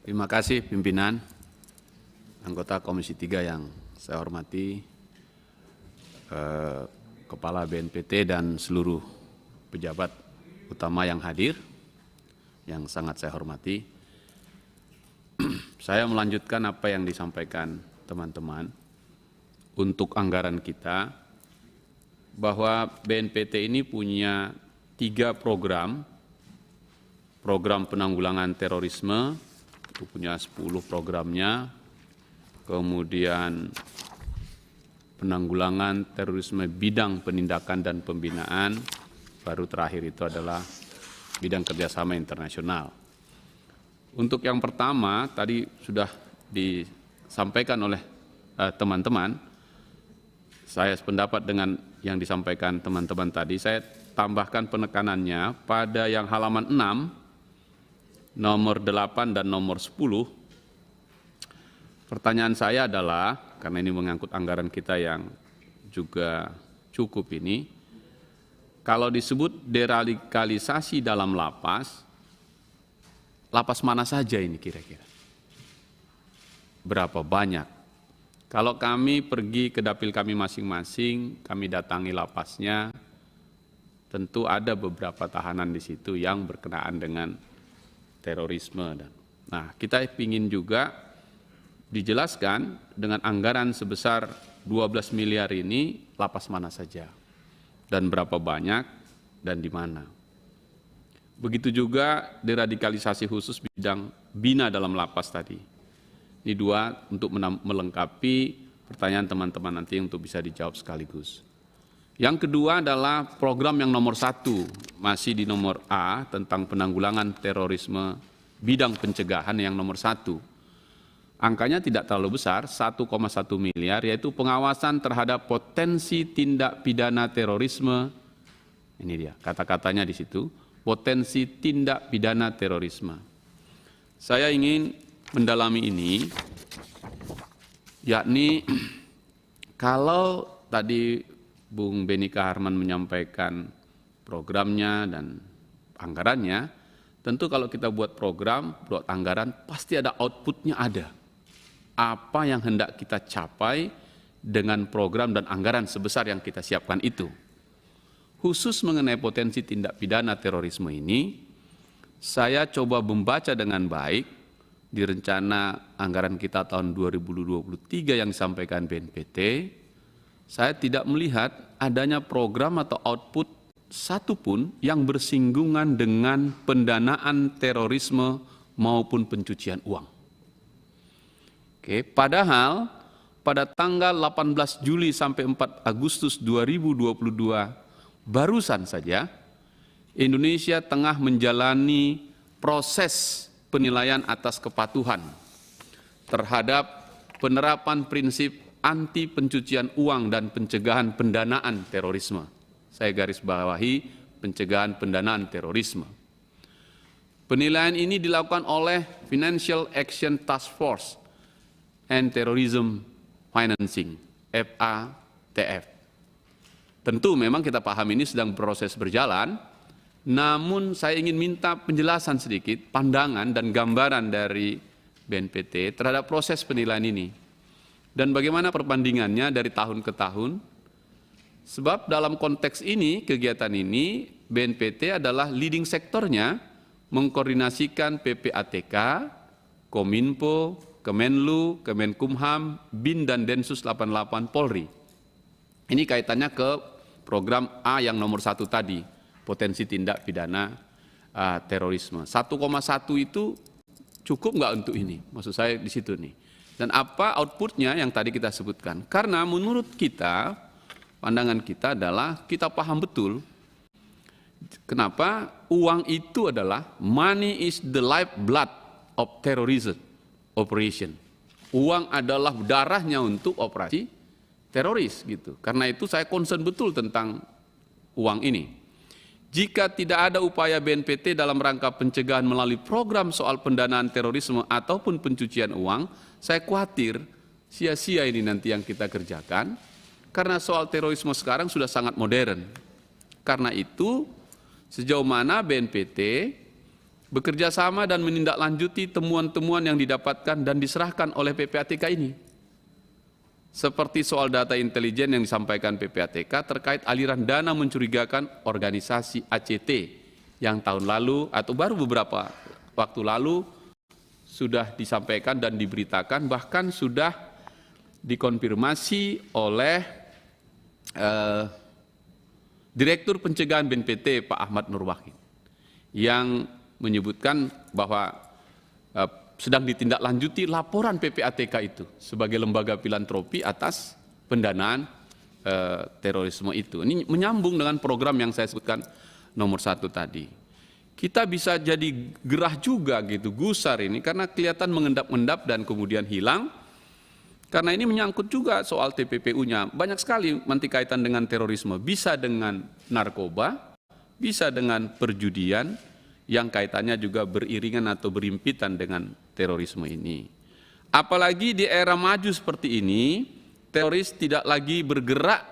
Terima kasih pimpinan, anggota Komisi 3 yang saya hormati, Kepala BNPT dan seluruh pejabat utama yang hadir, yang sangat saya hormati. Saya melanjutkan apa yang disampaikan teman-teman untuk anggaran kita, bahwa BNPT ini punya 3 program penanggulangan terorisme, punya 10 programnya, kemudian penanggulangan terorisme bidang penindakan dan pembinaan, baru terakhir itu adalah bidang kerjasama internasional. Untuk yang pertama, tadi sudah disampaikan oleh teman-teman, saya sependapat dengan yang disampaikan teman-teman tadi. Saya tambahkan penekanannya pada yang halaman 6, nomor 8 dan nomor 10, pertanyaan saya adalah, karena ini mengangkut anggaran kita yang juga cukup ini, kalau disebut deradikalisasi dalam lapas mana saja ini kira-kira? Berapa banyak? Kalau kami pergi ke dapil kami masing-masing, kami datangi lapasnya, tentu ada beberapa tahanan di situ yang berkenaan dengan terorisme. Nah, kita ingin juga dijelaskan dengan anggaran sebesar 12 miliar ini lapas mana saja dan berapa banyak dan di mana. Begitu juga deradikalisasi khusus bidang bina dalam lapas tadi. Ini 2 untuk melengkapi pertanyaan teman-teman nanti untuk bisa dijawab sekaligus. Yang kedua adalah program yang nomor 1, masih di nomor A, tentang penanggulangan terorisme bidang pencegahan yang nomor 1. Angkanya tidak terlalu besar, 1,1 miliar, yaitu pengawasan terhadap potensi tindak pidana terorisme. Ini dia, kata-katanya di situ, potensi tindak pidana terorisme. Saya ingin mendalami ini, yakni kalau tadi Bung Beni Kaharman menyampaikan programnya dan anggarannya, tentu kalau kita buat program, buat anggaran, pasti ada outputnya ada. Apa yang hendak kita capai dengan program dan anggaran sebesar yang kita siapkan itu. Khusus mengenai potensi tindak pidana terorisme ini, saya coba membaca dengan baik di rencana anggaran kita tahun 2023 yang disampaikan BNPT. Saya tidak melihat adanya program atau output satupun yang bersinggungan dengan pendanaan terorisme maupun pencucian uang. Oke, padahal pada tanggal 18 Juli sampai 4 Agustus 2022 barusan saja Indonesia tengah menjalani proses penilaian atas kepatuhan terhadap penerapan prinsip anti pencucian uang dan pencegahan pendanaan terorisme. Saya garis bawahi pencegahan pendanaan terorisme. Penilaian ini dilakukan oleh Financial Action Task Force and Terrorism Financing, FATF. Tentu memang kita paham ini sedang proses berjalan, namun saya ingin minta penjelasan sedikit, pandangan dan gambaran dari BNPT terhadap proses penilaian ini. Dan bagaimana perbandingannya dari tahun ke tahun? Sebab dalam konteks ini, kegiatan ini, BNPT adalah leading sektornya, mengkoordinasikan PPATK, Kominfo, Kemenlu, Kemenkumham, BIN dan Densus 88 Polri. Ini kaitannya ke program A yang nomor 1 tadi, potensi tindak pidana terorisme. 1,1 itu cukup nggak untuk ini? Maksud saya di situ nih. Dan apa outputnya yang tadi kita sebutkan? Karena menurut kita, pandangan kita adalah kita paham betul kenapa uang itu adalah money is the lifeblood of terrorism operation. Uang adalah darahnya untuk operasi teroris gitu. Karena itu saya concern betul tentang uang ini. Jika tidak ada upaya BNPT dalam rangka pencegahan melalui program soal pendanaan terorisme ataupun pencucian uang, saya khawatir sia-sia ini nanti yang kita kerjakan, karena soal terorisme sekarang sudah sangat modern. Karena itu, sejauh mana BNPT bekerja sama dan menindaklanjuti temuan-temuan yang didapatkan dan diserahkan oleh PPATK ini. Seperti soal data intelijen yang disampaikan PPATK terkait aliran dana mencurigakan organisasi ACT yang tahun lalu atau baru beberapa waktu lalu sudah disampaikan dan diberitakan, bahkan sudah dikonfirmasi oleh Direktur Pencegahan BNPT Pak Ahmad Nurwahid yang menyebutkan bahwa sedang ditindaklanjuti laporan PPATK itu sebagai lembaga filantropi atas pendanaan terorisme itu. Ini menyambung dengan program yang saya sebutkan nomor 1 tadi. Kita bisa jadi gerah juga gitu, gusar ini karena kelihatan mengendap-endap dan kemudian hilang. Karena ini menyangkut juga soal TPPU-nya. Banyak sekali nanti kaitan dengan terorisme, bisa dengan narkoba, bisa dengan perjudian, yang kaitannya juga beriringan atau berimpitan dengan terorisme ini. Apalagi di era maju seperti ini, teroris tidak lagi bergerak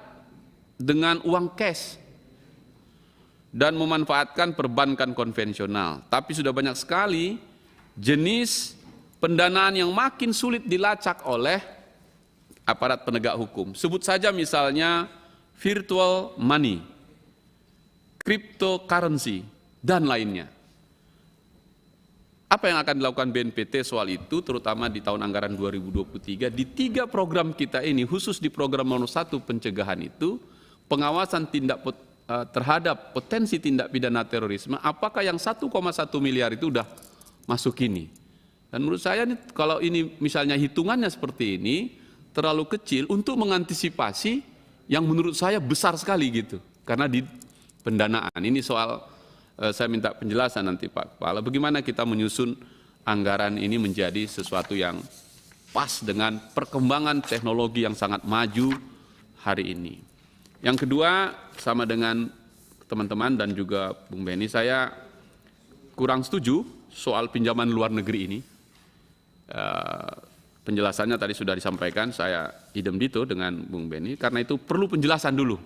dengan uang cash dan memanfaatkan perbankan konvensional. Tapi sudah banyak sekali jenis pendanaan yang makin sulit dilacak oleh aparat penegak hukum. Sebut saja misalnya virtual money, cryptocurrency, dan lainnya. Apa yang akan dilakukan BNPT soal itu, terutama di tahun anggaran 2023, di 3 program kita ini, khusus di program nomor 1 pencegahan itu, pengawasan terhadap potensi tindak pidana terorisme, apakah yang 1,1 miliar itu sudah masuk ini? Dan menurut saya, kalau ini misalnya hitungannya seperti ini, terlalu kecil untuk mengantisipasi yang menurut saya besar sekali gitu. Karena di pendanaan, ini soal saya minta penjelasan nanti Pak Kepala, bagaimana kita menyusun anggaran ini menjadi sesuatu yang pas dengan perkembangan teknologi yang sangat maju hari ini. Yang kedua, sama dengan teman-teman dan juga Bung Benny, saya kurang setuju soal pinjaman luar negeri ini. Penjelasannya tadi sudah disampaikan, saya idem dito dengan Bung Benny, karena itu perlu penjelasan dulu.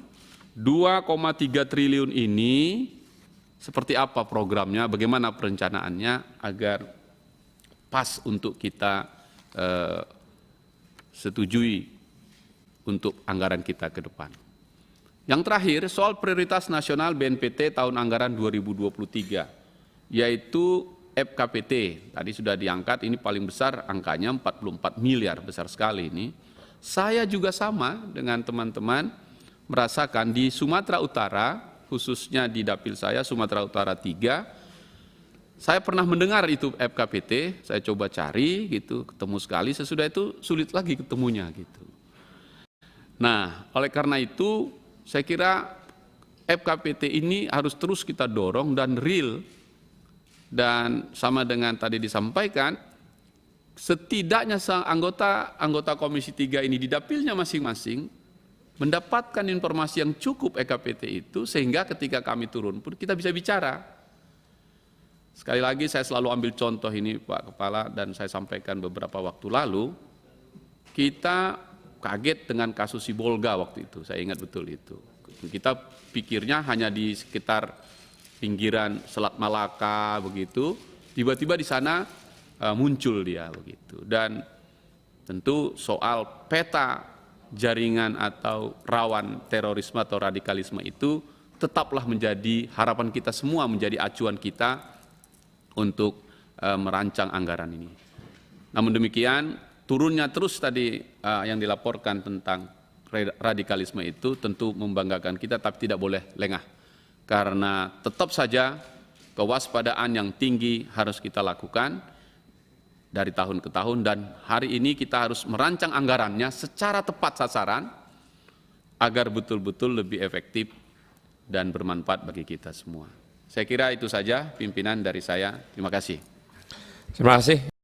2,3 triliun ini seperti apa programnya, bagaimana perencanaannya agar pas untuk kita setujui untuk anggaran kita ke depan. Yang terakhir, soal prioritas nasional BNPT tahun anggaran 2023, yaitu FKPT. Tadi sudah diangkat, ini paling besar angkanya 44 miliar, besar sekali ini. Saya juga sama dengan teman-teman merasakan di Sumatera Utara, khususnya di dapil saya, Sumatera Utara 3, saya pernah mendengar itu FKPT, saya coba cari gitu, ketemu sekali, sesudah itu sulit lagi ketemunya gitu. Nah, oleh karena itu saya kira FKPT ini harus terus kita dorong dan real, dan sama dengan tadi disampaikan, setidaknya anggota Komisi 3 ini di dapilnya masing-masing mendapatkan informasi yang cukup FKPT itu, sehingga ketika kami turun pun kita bisa bicara. Sekali lagi saya selalu ambil contoh ini Pak Kepala, dan saya sampaikan beberapa waktu lalu, kita kaget dengan kasus Sibolga waktu itu, saya ingat betul itu. Kita pikirnya hanya di sekitar pinggiran Selat Malaka begitu, tiba-tiba di sana muncul dia begitu. Dan tentu soal peta jaringan atau rawan terorisme atau radikalisme itu tetaplah menjadi harapan kita semua, menjadi acuan kita untuk merancang anggaran ini. Namun demikian, turunnya terus tadi yang dilaporkan tentang radikalisme itu tentu membanggakan kita, tapi tidak boleh lengah. Karena tetap saja kewaspadaan yang tinggi harus kita lakukan dari tahun ke tahun, dan hari ini kita harus merancang anggarannya secara tepat sasaran agar betul-betul lebih efektif dan bermanfaat bagi kita semua. Saya kira itu saja pimpinan dari saya. Terima kasih. Terima kasih.